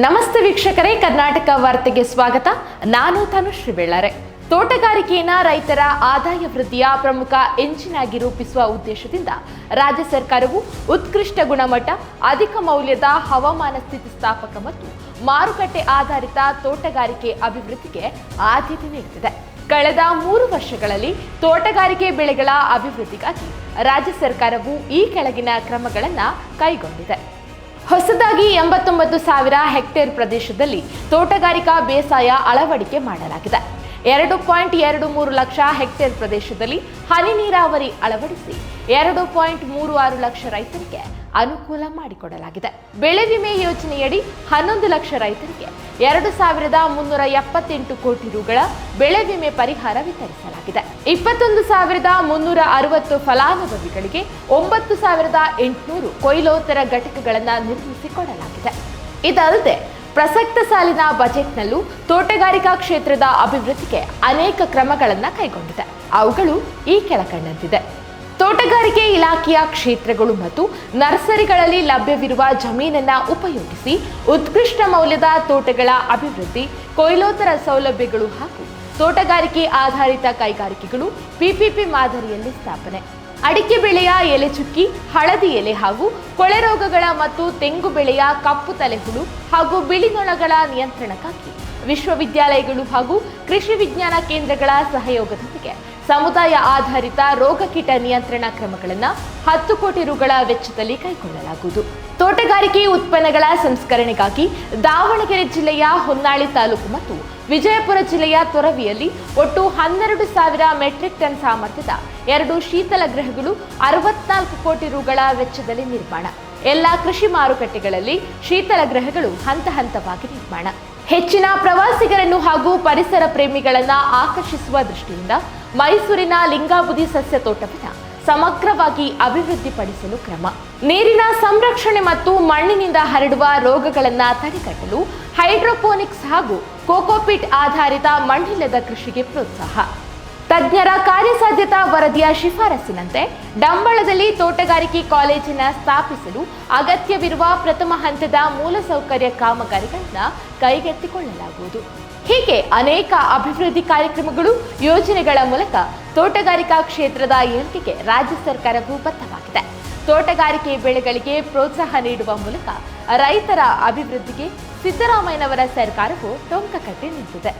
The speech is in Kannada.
ನಮಸ್ತೆ ವೀಕ್ಷಕರೇ, ಕರ್ನಾಟಕ ವಾರ್ತೆಗೆ ಸ್ವಾಗತ. ನಾನು ತನುಶ್ರೀ ಬೆಳ್ಳಾರೆ. ತೋಟಗಾರಿಕೆಯನ್ನು ರೈತರ ಆದಾಯ ವೃದ್ಧಿಯ ಪ್ರಮುಖ ಎಂಜಿನ್ ಆಗಿ ರೂಪಿಸುವ ಉದ್ದೇಶದಿಂದ ರಾಜ್ಯ ಸರ್ಕಾರವು ಉತ್ಕೃಷ್ಟ ಗುಣಮಟ್ಟ, ಅಧಿಕ ಮೌಲ್ಯದ ಹವಾಮಾನ ಸ್ಥಿತಿಸ್ಥಾಪಕ ಮತ್ತು ಮಾರುಕಟ್ಟೆ ಆಧಾರಿತ ತೋಟಗಾರಿಕೆ ಅಭಿವೃದ್ಧಿಗೆ ಆದ್ಯತೆ ನೀಡುತ್ತಿದೆ. ಕಳೆದ 3 ವರ್ಷಗಳಲ್ಲಿ ತೋಟಗಾರಿಕೆ ಬೆಳೆಗಳ ಅಭಿವೃದ್ಧಿಗಾಗಿ ರಾಜ್ಯ ಸರ್ಕಾರವು ಈ ಕೆಳಗಿನ ಕ್ರಮಗಳನ್ನು ಕೈಗೊಂಡಿದೆ. ಹೊಸದಾಗಿ 89,000 ಹೆಕ್ಟೇರ್ ಪ್ರದೇಶದಲ್ಲಿ ತೋಟಗಾರಿಕಾ ಬೇಸಾಯ ಅಳವಡಿಕೆ ಮಾಡಲಾಗಿದೆ. 2.23 ಲಕ್ಷ ಹೆಕ್ಟೇರ್ ಪ್ರದೇಶದಲ್ಲಿ ಹನಿ ನೀರಾವರಿ ಅಳವಡಿಸಿ 2.36 ಲಕ್ಷ ರೈತರಿಗೆ ಅನುಕೂಲ ಮಾಡಿಕೊಡಲಾಗಿದೆ. ಬೆಳೆ ವಿಮೆ ಯೋಜನೆಯಡಿ 11 ಲಕ್ಷ ರೈತರಿಗೆ 2,378 ಕೋಟಿ ರುಗಳ ಬೆಳೆ ವಿಮೆ ಪರಿಹಾರ ವಿತರಿಸಲಾಗಿದೆ. 21,360 ಫಲಾನುಭವಿಗಳಿಗೆ 9,800 ಕೊಯ್ಲೋತ್ತರ ಘಟಕಗಳನ್ನು ನಿರ್ಮಿಸಿಕೊಡಲಾಗಿದೆ. ಇದಲ್ಲದೆ ಪ್ರಸಕ್ತ ಸಾಲಿನ ಬಜೆಟ್ನಲ್ಲೂ ತೋಟಗಾರಿಕಾ ಕ್ಷೇತ್ರದ ಅಭಿವೃದ್ಧಿಗೆ ಅನೇಕ ಕ್ರಮಗಳನ್ನು ಕೈಗೊಂಡಿದೆ. ಅವುಗಳು ಈ ಕೆಳಕಂಡಂತಿದೆ. ತೋಟಗಾರಿಕೆ ಇಲಾಖೆಯ ಕ್ಷೇತ್ರಗಳು ಮತ್ತು ನರ್ಸರಿಗಳಲ್ಲಿ ಲಭ್ಯವಿರುವ ಜಮೀನನ್ನು ಉಪಯೋಗಿಸಿ ಉತ್ಕೃಷ್ಟ ಮೌಲ್ಯದ ತೋಟಗಳ ಅಭಿವೃದ್ಧಿ, ಕೊಯ್ಲೋತ್ತರ ಸೌಲಭ್ಯಗಳು ಹಾಗೂ ತೋಟಗಾರಿಕೆ ಆಧಾರಿತ ಕೈಗಾರಿಕೆಗಳು ಪಿಪಿಪಿ ಮಾದರಿಯಲ್ಲಿ ಸ್ಥಾಪನೆ. ಅಡಿಕೆ ಬೆಳೆಯ ಎಲೆ ಚುಕ್ಕಿ, ಹಳದಿ ಎಲೆ ಹಾಗೂ ಕೊಳೆ ರೋಗಗಳ ಮತ್ತು ತೆಂಗು ಬೆಳೆಯ ಕಪ್ಪು ತಲೆಹುಳು ಹಾಗೂ ಬಿಳಿ ನೊಣಗಳ ನಿಯಂತ್ರಣಕ್ಕಾಗಿ ವಿಶ್ವವಿದ್ಯಾಲಯಗಳು ಹಾಗೂ ಕೃಷಿ ವಿಜ್ಞಾನ ಕೇಂದ್ರಗಳ ಸಹಯೋಗದೊಂದಿಗೆ ಸಮುದಾಯ ಆಧಾರಿತ ರೋಗ ಕೀಟ ನಿಯಂತ್ರಣ ಕ್ರಮಗಳನ್ನು 10 ಕೋಟಿ ರುಗಳ ವೆಚ್ಚದಲ್ಲಿ ಕೈಗೊಳ್ಳಲಾಗುವುದು. ತೋಟಗಾರಿಕೆ ಉತ್ಪನ್ನಗಳ ಸಂಸ್ಕರಣೆಗಾಗಿ ದಾವಣಗೆರೆ ಜಿಲ್ಲೆಯ ಹೊನ್ನಾಳಿ ತಾಲೂಕು ಮತ್ತು ವಿಜಯಪುರ ಜಿಲ್ಲೆಯ ತೊರವಿಯಲ್ಲಿ ಒಟ್ಟು 12,000 ಮೆಟ್ರಿಕ್ ಟನ್ ಸಾಮರ್ಥ್ಯದ 2 ಶೀತಲ ಗೃಹಗಳು 64 ಕೋಟಿ ರುಗಳ ವೆಚ್ಚದಲ್ಲಿ ನಿರ್ಮಾಣ. ಎಲ್ಲ ಕೃಷಿ ಮಾರುಕಟ್ಟೆಗಳಲ್ಲಿ ಶೀತಲ ಗೃಹಗಳು ಹಂತ ಹಂತವಾಗಿ ನಿರ್ಮಾಣ. ಹೆಚ್ಚಿನ ಪ್ರವಾಸಿಗರನ್ನು ಹಾಗೂ ಪರಿಸರ ಪ್ರೇಮಿಗಳನ್ನು ಆಕರ್ಷಿಸುವ ದೃಷ್ಟಿಯಿಂದ ಮೈಸೂರಿನ ಲಿಂಗಾಬುದಿ ಸಸ್ಯ ತೋಟವನ್ನು ಸಮಗ್ರವಾಗಿ ಅಭಿವೃದ್ಧಿಪಡಿಸಲು ಕ್ರಮ. ನೀರಿನ ಸಂರಕ್ಷಣೆ ಮತ್ತು ಮಣ್ಣಿನಿಂದ ಹರಡುವ ರೋಗಗಳನ್ನು ತಡೆಗಟ್ಟಲು ಹೈಡ್ರೋಪೋನಿಕ್ಸ್ ಹಾಗೂ ಕೋಕೋಪಿಟ್ ಆಧಾರಿತ ಮಣ್ಣಿಲ್ಲದ ಕೃಷಿಗೆ ಪ್ರೋತ್ಸಾಹ. ತಜ್ಞರ ಕಾರ್ಯಸಾಧ್ಯತಾ ವರದಿಯ ಶಿಫಾರಸಿನಂತೆ ಡಂಬಳದಲ್ಲಿ ತೋಟಗಾರಿಕೆ ಕಾಲೇಜನ್ನು ಸ್ಥಾಪಿಸಲು ಅಗತ್ಯವಿರುವ ಪ್ರಥಮ ಹಂತದ ಮೂಲಸೌಕರ್ಯ ಕಾಮಗಾರಿಗಳನ್ನು ಕೈಗೆತ್ತಿಕೊಳ್ಳಲಾಗುವುದು. ಹೀಗೆ ಅನೇಕ ಅಭಿವೃದ್ಧಿ ಕಾರ್ಯಕ್ರಮಗಳು, ಯೋಜನೆಗಳ ಮೂಲಕ ತೋಟಗಾರಿಕಾ ಕ್ಷೇತ್ರದ ಏಳಿಗೆಗೆ ರಾಜ್ಯ ಸರ್ಕಾರವು ಬದ್ಧವಾಗಿದೆ. ತೋಟಗಾರಿಕೆ ಬೆಳೆಗಳಿಗೆ ಪ್ರೋತ್ಸಾಹ ನೀಡುವ ಮೂಲಕ ರೈತರ ಅಭಿವೃದ್ಧಿಗೆ ಸಿದ್ದರಾಮಯ್ಯನವರ ಸರ್ಕಾರವು ಟೊಂಕ ಕಟ್ಟಿ ನಿಂತಿದೆ.